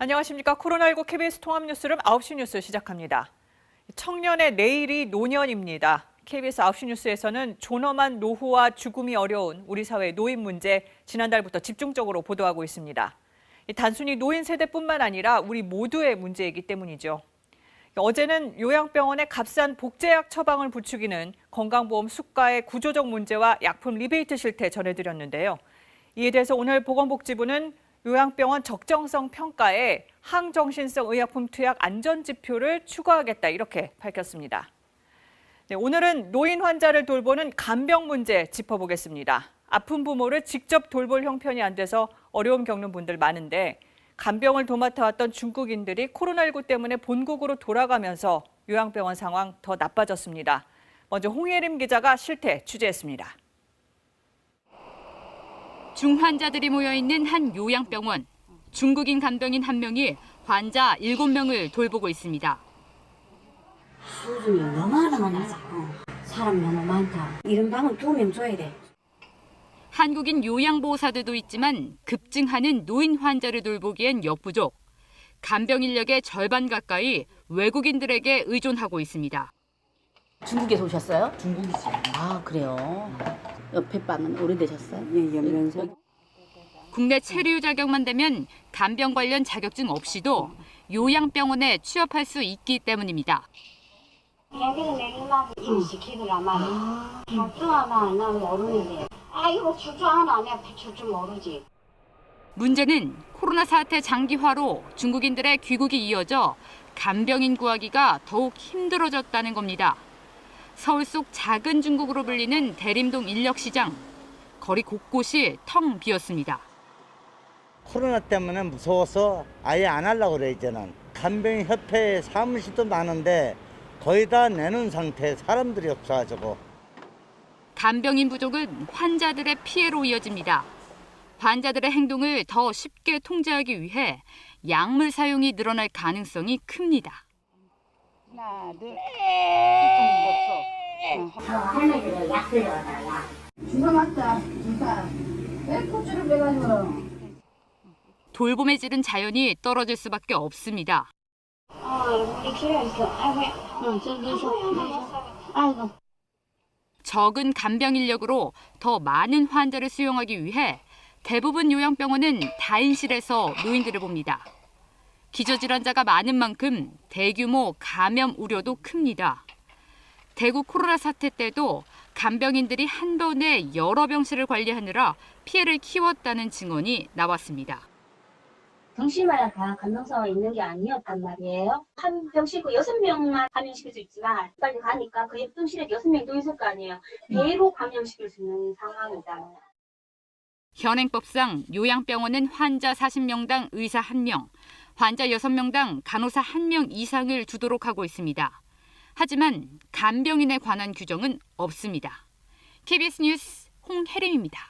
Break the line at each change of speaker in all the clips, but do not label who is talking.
안녕하십니까. 코로나19 KBS 통합뉴스룸 9시 뉴스 시작합니다. 청년의 내일이 노년입니다. KBS 9시 뉴스에서는 존엄한 노후와 죽음이 어려운 우리 사회의 노인 문제 지난달부터 집중적으로 보도하고 있습니다. 단순히 노인 세대뿐만 아니라 우리 모두의 문제이기 때문이죠. 어제는 요양병원의 값싼 복제약 처방을 부추기는 건강보험 수가의 구조적 문제와 약품 리베이트 실태 전해드렸는데요. 이에 대해서 오늘 보건복지부는 요양병원 적정성 평가에 항정신성 의약품 투약 안전지표를 추가하겠다 이렇게 밝혔습니다. 네, 오늘은 노인 환자를 돌보는 간병 문제 짚어보겠습니다. 아픈 부모를 직접 돌볼 형편이 안 돼서 어려움 겪는 분들 많은데 간병을 도맡아왔던 중국인들이 코로나19 때문에 본국으로 돌아가면서 요양병원 상황 더 나빠졌습니다. 먼저 홍예림 기자가 실태 취재했습니다.
중환자들이 모여있는 한 요양병원. 중국인 간병인 한 명이 환자 7명을 돌보고 있습니다.
수준이 너무너무 낮아. 사람 너무 많다. 이런 방은 2명 줘야 돼.
한국인 요양보호사들도 있지만 급증하는 노인 환자를 돌보기엔 역부족. 간병 인력의 절반 가까이 외국인들에게 의존하고 있습니다.
중국에서 오셨어요?
중국이지.
아, 그래요? 옆에 빵은 오래되셨어요?
예, 연면서.
국내 체류 자격만 되면 간병 관련 자격증 없이도 요양병원에 취업할 수 있기 때문입니다.
여기는 내리려고 일 시키더라 말이야. 줄줄 하나 안 하면 모르는데. 아 이거 줄줄 하나 안 해. 줄줄 모르지.
문제는 코로나 사태 장기화로 중국인들의 귀국이 이어져 간병인 구하기가 더욱 힘들어졌다는 겁니다. 서울 속 작은 중국으로 불리는 대림동 인력시장. 거리 곳곳이 텅 비었습니다.
코로나 때문에 무서워서 아예 안 하려고 그래, 이제는. 간병협회 사무실도 많은데 거의 다 내놓은 상태, 사람들이 없어가지고.
간병인 부족은 환자들의 피해로 이어집니다. 환자들의 행동을 더 쉽게 통제하기 위해 약물 사용이 늘어날 가능성이 큽니다.
하나 둘.
할머니들 약 들여놔라.
주사 맞자. 주사. 왜 코치를 빼가지고.
돌봄의 질은 자연히 떨어질 수밖에 없습니다.
우리 집에 있어. 아이고. 저기 있어. 아이고.
적은 간병 인력으로 더 많은 환자를 수용하기 위해 대부분 요양병원은 다인실에서 노인들을 봅니다. 기저질환자가 많은 만큼 대규모 감염 우려도 큽니다. 대구 코로나 사태 때도 간병인들이 한 번에 여러 병실을 관리하느라 피해를 키웠다는 증언이 나왔습니다.
병실마다 다 감염사가 있는 게 아니었단 말이에요. 한 병실 6명만 감염시킬 수 있지만 빨리 가니까 그 병실에 6명 또 있을 거 아니에요. 배로 감염시킬 수 있는 상황이잖아요.
현행법상 요양병원은 환자 40명당 의사 1명, 환자 6명당 간호사 1명 이상을 두도록 하고 있습니다. 하지만 간병인에 관한 규정은 없습니다. KBS 뉴스 홍혜림입니다.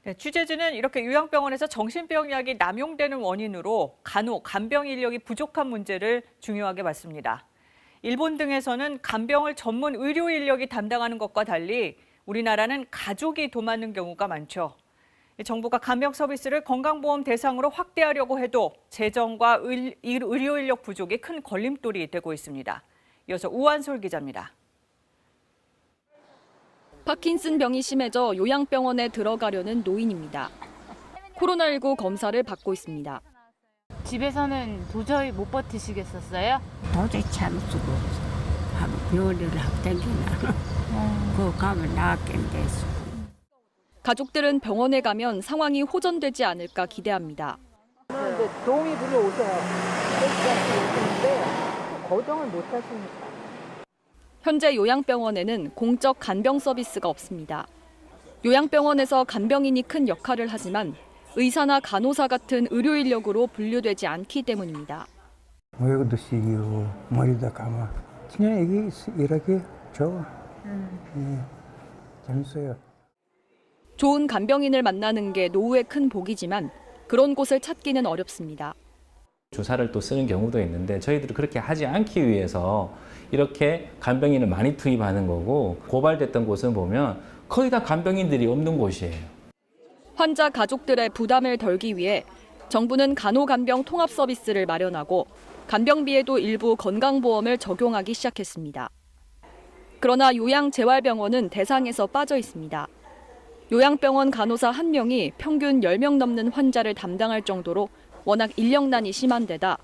네, 취재진은 이렇게 요양병원에서 정신병약이 남용되는 원인으로 간병 인력이 부족한 문제를 중요하게 봤습니다. 일본 등에서는 간병을 전문 의료 인력이 담당하는 것과 달리 우리나라는 가족이 도맡는 경우가 많죠. 정부가 간병 서비스를 건강보험 대상으로 확대하려고 해도 재정과 의료 인력 부족이 큰 걸림돌이 되고 있습니다. 이어서 우한솔 기자입니다.
파킨슨 병이 심해져 요양병원에 들어가려는 노인입니다. 코로나19 검사를 받고 있습니다.
집에서는 도저히 못 버티시겠었어요?
도저히 참을 수가 없어. 병원을 학생기나. 그거 가면 나았겠는데서.
가족들은 병원에 가면 상황이 호전되지 않을까 기대합니다.
도움이 불러오셔요. 오시는데 거정을 못 하시니까.
현재 요양병원에는 공적 간병 서비스가 없습니다. 요양병원에서 간병인이 큰 역할을 하지만 의사나 간호사 같은 의료 인력으로 분류되지 않기 때문입니다.
모여도 시기고 머리도 감아. 그냥 이게 이렇게 좋아. 재밌어요.
좋은 간병인을 만나는 게 노후의 큰 복이지만 그런 곳을 찾기는 어렵습니다.
주사를 또 쓰는 경우도 있는데 저희들이 그렇게 하지 않기 위해서 이렇게 간병인을 많이 투입하는 거고 고발됐던 곳은 보면 거의 다 간병인들이 없는 곳이에요.
환자 가족들의 부담을 덜기 위해 정부는 간호간병 통합 서비스를 마련하고 간병비에도 일부 건강보험을 적용하기 시작했습니다. 그러나 요양재활병원은 대상에서 빠져 있습니다. 요양병원 간호사 1명이 평균 10명 넘는 환자를 담당할 정도로 워낙 인력난이 심한 데다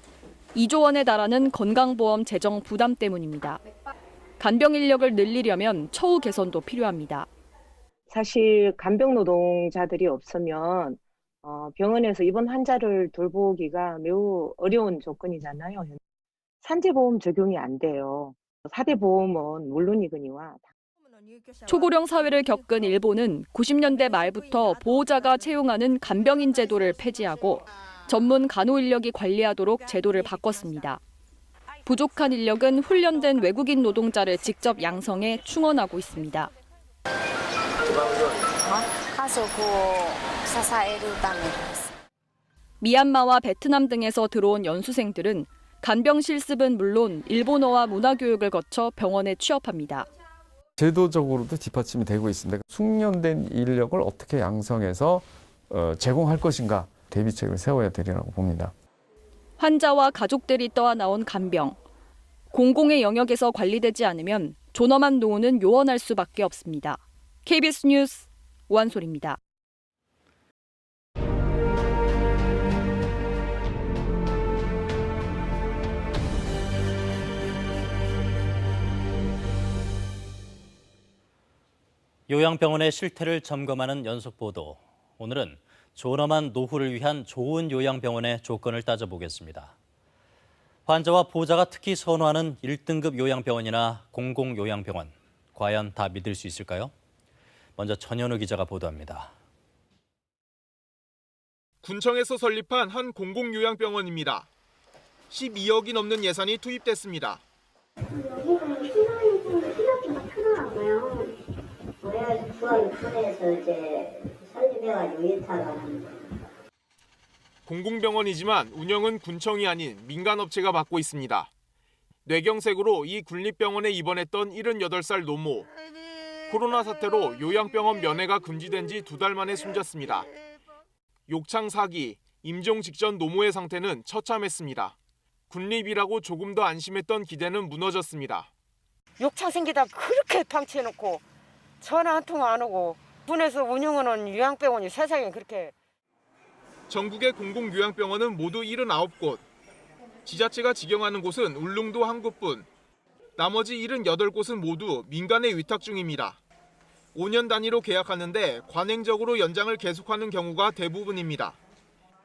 2조 원에 달하는 건강보험 재정 부담 때문입니다. 간병 인력을 늘리려면 처우 개선도 필요합니다.
사실 간병 노동자들이 없으면 병원에서 입원 환자를 돌보기가 매우 어려운 조건이잖아요. 산재보험 적용이 안 돼요. 4대 보험은 물론이거니와.
초고령 사회를 겪은 일본은 90년대 말부터 보호자가 채용하는 간병인 제도를 폐지하고 전문 간호 인력이 관리하도록 제도를 바꿨습니다. 부족한 인력은 훈련된 외국인 노동자를 직접 양성해 충원하고 있습니다. 미얀마와 베트남 등에서 들어온 연수생들은 간병 실습은 물론 일본어와 문화 교육을 거쳐 병원에 취업합니다.
제도적으로도 뒷받침이 되고 있습니다. 숙련된 인력을 어떻게 양성해서 제공할 것인가 대비책을 세워야 되리라고 봅니다.
환자와 가족들이 떠나온 간병. 공공의 영역에서 관리되지 않으면 존엄한 노후는 요원할 수밖에 없습니다. KBS 뉴스 오한솔입니다.
요양병원의 실태를 점검하는 연속 보도. 오늘은 존엄한 노후를 위한 좋은 요양병원의 조건을 따져보겠습니다. 환자와 보호자가 특히 선호하는 1등급 요양병원이나 공공요양병원. 과연 다 믿을 수 있을까요? 먼저 전현우 기자가 보도합니다.
군청에서 설립한 한 공공요양병원입니다. 12억이 넘는 예산이 투입됐습니다.
여기는 시설기가 크더라고요. 그래서 부하를 분해서 이제 설립해가지고 일탈하는 거예요.
공공병원이지만 운영은 군청이 아닌 민간업체가 맡고 있습니다. 뇌경색으로 이 군립병원에 입원했던 78살 노모. 코로나 사태로 요양병원 면회가 금지된 지 2달 만에 숨졌습니다. 욕창 4기, 임종 직전 노모의 상태는 처참했습니다. 군립이라고 조금 더 안심했던 기대는 무너졌습니다.
욕창 생기다 그렇게 방치해놓고 전화 한 통 안 오고 군에서 운영하는 요양병원이 세상에 그렇게.
전국의 공공요양병원은 모두 79곳. 지자체가 직영하는 곳은 울릉도 한 곳뿐. 나머지 78곳은 모두 민간에 위탁 중입니다. 5년 단위로 계약하는데 관행적으로 연장을 계속하는 경우가 대부분입니다.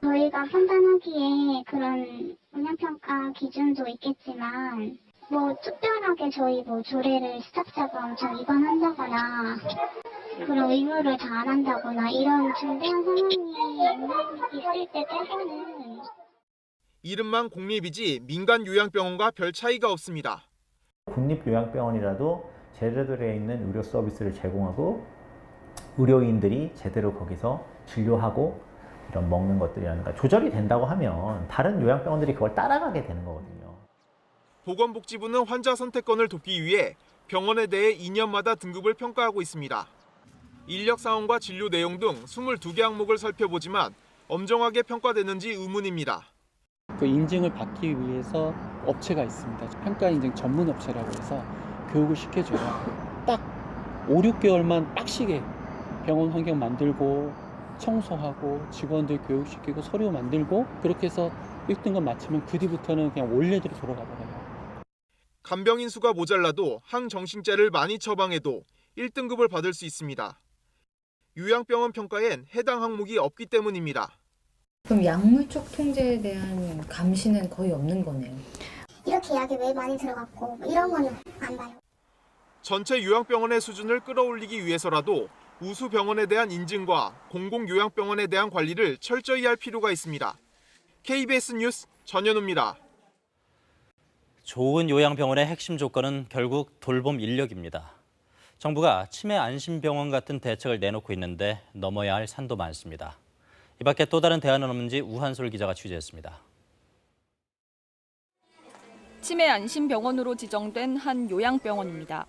저희가 판단하기에 그런 운영평가 기준도 있겠지만 특별하게 저희 조례를 시작자가 엄청 위반한다거나 그런 의무를 다 안 한다거나 이런 중대한 상황이 있을 때 빼고는
이름만 공립이지 민간 요양병원과 별 차이가 없습니다.
국립요양병원이라도 제대로 되어 있는 의료 서비스를 제공하고 의료인들이 제대로 거기서 진료하고 이런 먹는 것들이라든가 조절이 된다고 하면 다른 요양병원들이 그걸 따라가게 되는 거거든요.
보건복지부는 환자 선택권을 돕기 위해 병원에 대해 2년마다 등급을 평가하고 있습니다. 인력 사원과 진료 내용 등 22개 항목을 살펴보지만 엄정하게 평가되는지 의문입니다.
그 인증을 받기 위해서 업체가 있습니다. 평가 인증 전문 업체라고 해서 교육을 시켜줘야 딱 5, 6개월만 빡시게 병원 환경 만들고 청소하고 직원들 교육시키고 서류 만들고 그렇게 해서 1등급 마치면 그 뒤부터는 그냥 원래대로 돌아가더라고요.
간병인 수가 모자라도 항정신제를 많이 처방해도 1등급을 받을 수 있습니다. 요양병원 평가엔 해당 항목이 없기 때문입니다.
그럼 약물적 통제에 대한 감시는 거의 없는 거네요.
이렇게 약이 왜 많이 들어갔고 이런 거는 안 봐요.
전체 요양병원의 수준을 끌어올리기 위해서라도 우수 병원에 대한 인증과 공공요양병원에 대한 관리를 철저히 할 필요가 있습니다. KBS 뉴스 전현우입니다.
좋은 요양병원의 핵심 조건은 결국 돌봄 인력입니다. 정부가 치매 안심병원 같은 대책을 내놓고 있는데 넘어야 할 산도 많습니다. 이 밖에 또 다른 대안은 없는지 우한솔 기자가 취재했습니다.
치매 안심병원으로 지정된 한 요양병원입니다.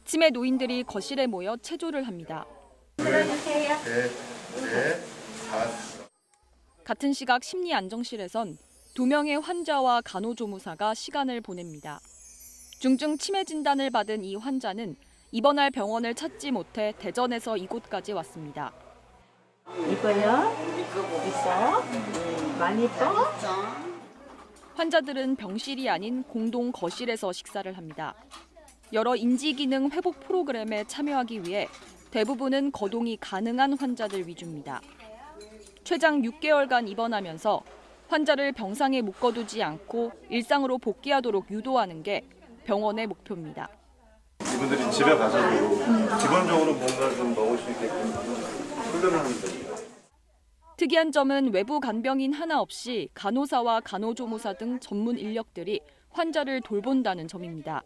치매 노인들이 거실에 모여 체조를 합니다. 같은 시각 심리안정실에선 2명의 환자와 간호조무사가 시간을 보냅니다. 중증 치매 진단을 받은 이 환자는 입원할 병원을 찾지 못해 대전에서 이곳까지 왔습니다.
이뻐요? 있어? 많이 이뻐?
환자들은 병실이 아닌 공동 거실에서 식사를 합니다. 여러 인지기능 회복 프로그램에 참여하기 위해 대부분은 거동이 가능한 환자들 위주입니다. 최장 6개월간 입원하면서 환자를 병상에 묶어두지 않고 일상으로 복귀하도록 유도하는 게 병원의 목표입니다.
이분들이 집에 가서도 기본적으로 뭔가 좀 먹을 수 있게끔 훈련을 하면 됩니다.
특이한 점은 외부 간병인 하나 없이 간호사와 간호조무사 등 전문 인력들이 환자를 돌본다는 점입니다.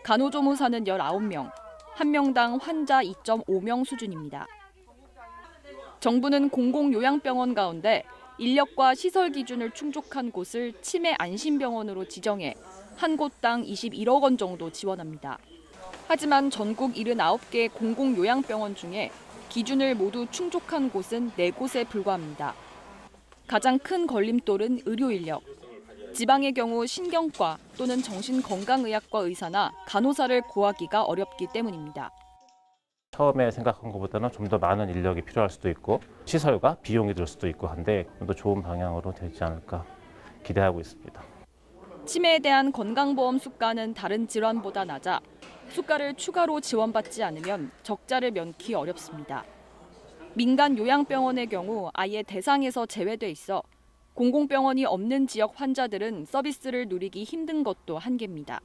간호조무사는 19명, 한 명당 환자 2.5명 수준입니다. 정부는 공공요양병원 가운데 인력과 시설 기준을 충족한 곳을 치매 안심병원으로 지정해 한 곳당 21억 원 정도 지원합니다. 하지만 전국 79개 공공요양병원 중에 기준을 모두 충족한 곳은 4곳에 불과합니다. 가장 큰 걸림돌은 의료 인력. 지방의 경우 신경과 또는 정신건강의학과 의사나 간호사를 구하기가 어렵기 때문입니다.
처음에 생각한 것보다는 좀 더 많은 인력이 필요할 수도 있고 시설과 비용이 들 수도 있고 한데 좀 더 좋은 방향으로 되지 않을까 기대하고 있습니다.
치매에 대한 건강보험 수가는 다른 질환보다 낮아 수가를 추가로 지원받지 않으면 적자를 면키 어렵습니다. 민간 요양병원의 경우 아예 대상에서 제외돼 있어 공공병원이 없는 지역 환자들은 서비스를 누리기 힘든 것도 한계입니다.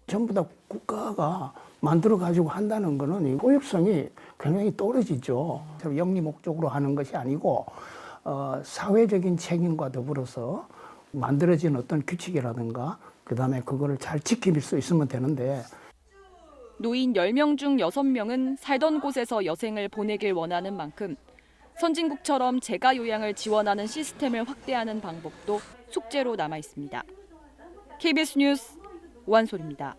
전부 다 국가가 만들어가지고 한다는 거는 효율성이 굉장히 떨어지죠. 영리 목적으로 하는 것이 아니고 사회적인 책임과 더불어서 만들어진 어떤 규칙이라든가 그다음에 그거를 잘 지킬 수 있으면 되는데
노인 10명 중 6명은 살던 곳에서 여생을 보내길 원하는 만큼 선진국처럼 재가 요양을 지원하는 시스템을 확대하는 방법도 숙제로 남아 있습니다. KBS 뉴스 오한솔입니다.